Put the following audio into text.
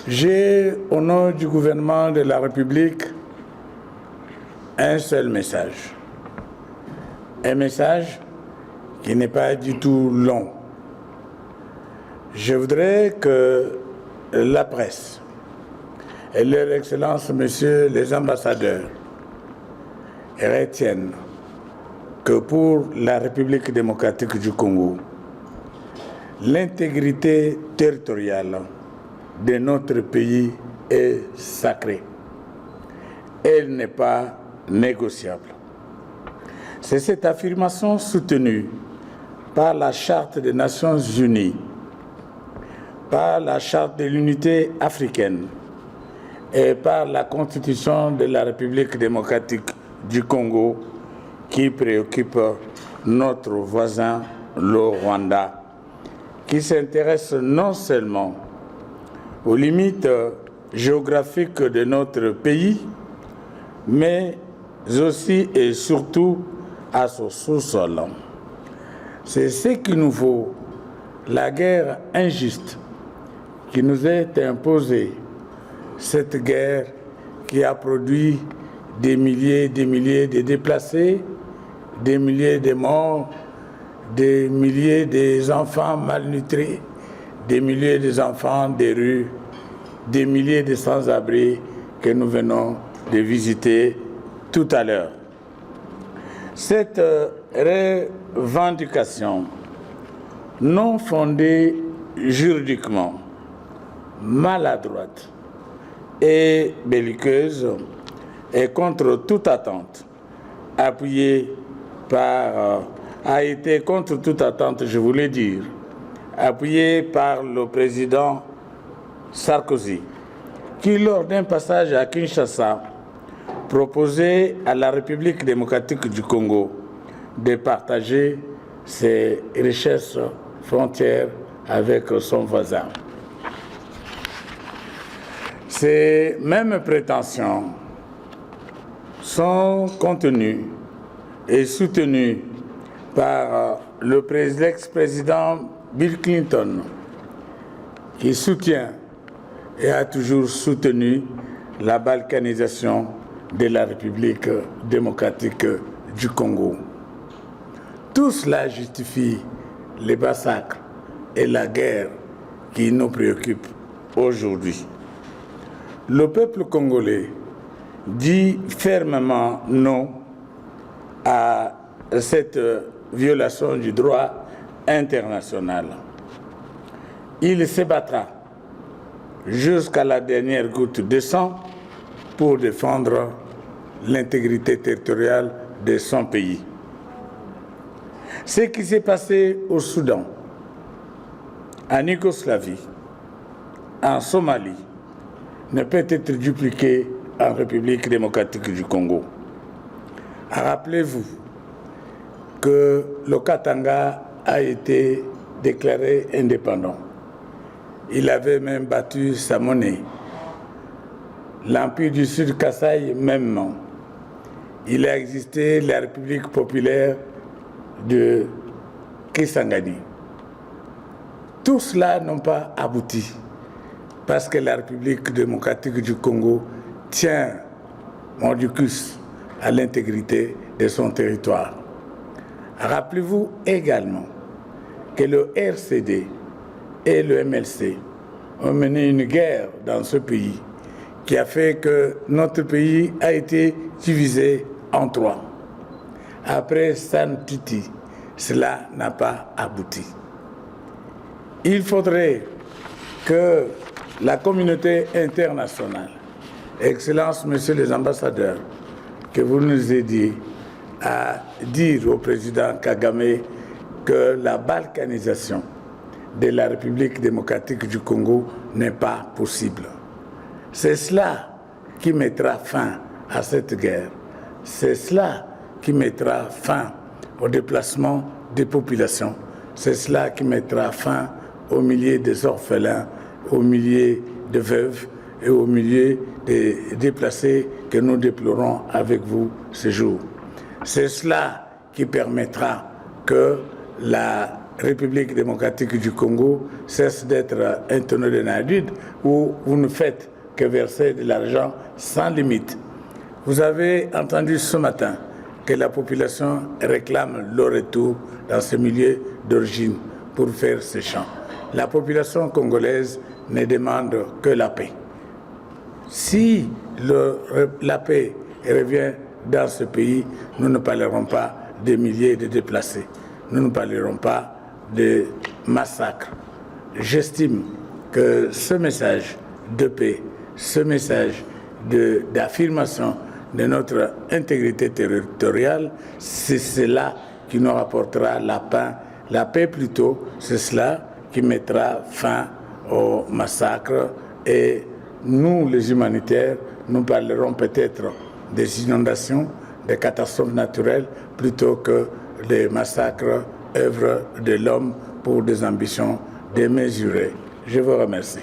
J'ai, au nom du gouvernement de la République, un seul message. Un message qui n'est pas du tout long. Je voudrais que la presse et leur Excellence, Messieurs les ambassadeurs, retiennent que pour la République démocratique du Congo, l'intégrité territoriale de notre pays est sacrée. Elle n'est pas négociable. C'est cette affirmation soutenue par la Charte des Nations Unies, par la Charte de l'Unité africaine et par la Constitution de la République démocratique du Congo qui préoccupe notre voisin, le Rwanda, qui s'intéresse non seulement aux limites géographiques de notre pays, mais aussi et surtout à son sous-sol. C'est ce qui nous vaut la guerre injuste qui nous est imposée, cette guerre qui a produit des milliers de déplacés, des milliers de morts, des milliers d'enfants malnutris, des milliers d'enfants des rues, des milliers de sans-abri que nous venons de visiter tout à l'heure. Cette revendication non fondée juridiquement, maladroite et belliqueuse et contre toute attente, a été contre toute attente, je voulais dire, appuyé par le président Sarkozy, qui, lors d'un passage à Kinshasa, proposait à la République démocratique du Congo de partager ses richesses frontières avec son voisin. Ces mêmes prétentions sont contenues et soutenues par l'ex-président Bill Clinton, qui soutient et a toujours soutenu la balkanisation de la République démocratique du Congo. Tout cela justifie les massacres et la guerre qui nous préoccupent aujourd'hui. Le peuple congolais dit fermement non à cette violation du droit international. Il se battra jusqu'à la dernière goutte de sang pour défendre l'intégrité territoriale de son pays. Ce qui s'est passé au Soudan, en Yougoslavie, en Somalie, ne peut être dupliqué en République démocratique du Congo. Rappelez-vous que le Katanga a été déclaré indépendant. Il avait même battu sa monnaie. L'Empire du Sud Kasaï, mêmement. Il a existé la République populaire de Kisangani. Tout cela n'a pas abouti parce que la République démocratique du Congo tient mordicus à l'intégrité de son territoire. Rappelez-vous également que le RCD et le MLC ont mené une guerre dans ce pays qui a fait que notre pays a été divisé en trois. Après San Titi, cela n'a pas abouti. Il faudrait que la communauté internationale, Excellences, Messieurs les ambassadeurs, que vous nous aidiez à dire au président Kagame que la balkanisation de la République démocratique du Congo n'est pas possible. C'est cela qui mettra fin à cette guerre. C'est cela qui mettra fin au déplacement des populations. C'est cela qui mettra fin aux milliers des orphelins, aux milliers de veuves et aux milliers des déplacés que nous déplorons avec vous ce jour. C'est cela qui permettra que la République démocratique du Congo cesse d'être un tonneau de nardine où vous ne faites que verser de l'argent sans limite. Vous avez entendu ce matin que la population réclame le retour dans ce milieu d'origine pour faire ses champs. La population congolaise ne demande que la paix. Si la paix revient dans ce pays, nous ne parlerons pas de milliers de déplacés. Nous ne parlerons pas de massacres. J'estime que ce message de paix, ce message d'affirmation de notre intégrité territoriale, c'est cela qui nous rapportera la paix plutôt, c'est cela qui mettra fin au massacre. Et nous, les humanitaires, nous parlerons peut-être des inondations, des catastrophes naturelles, plutôt que des massacres, œuvres de l'homme pour des ambitions démesurées. Je vous remercie.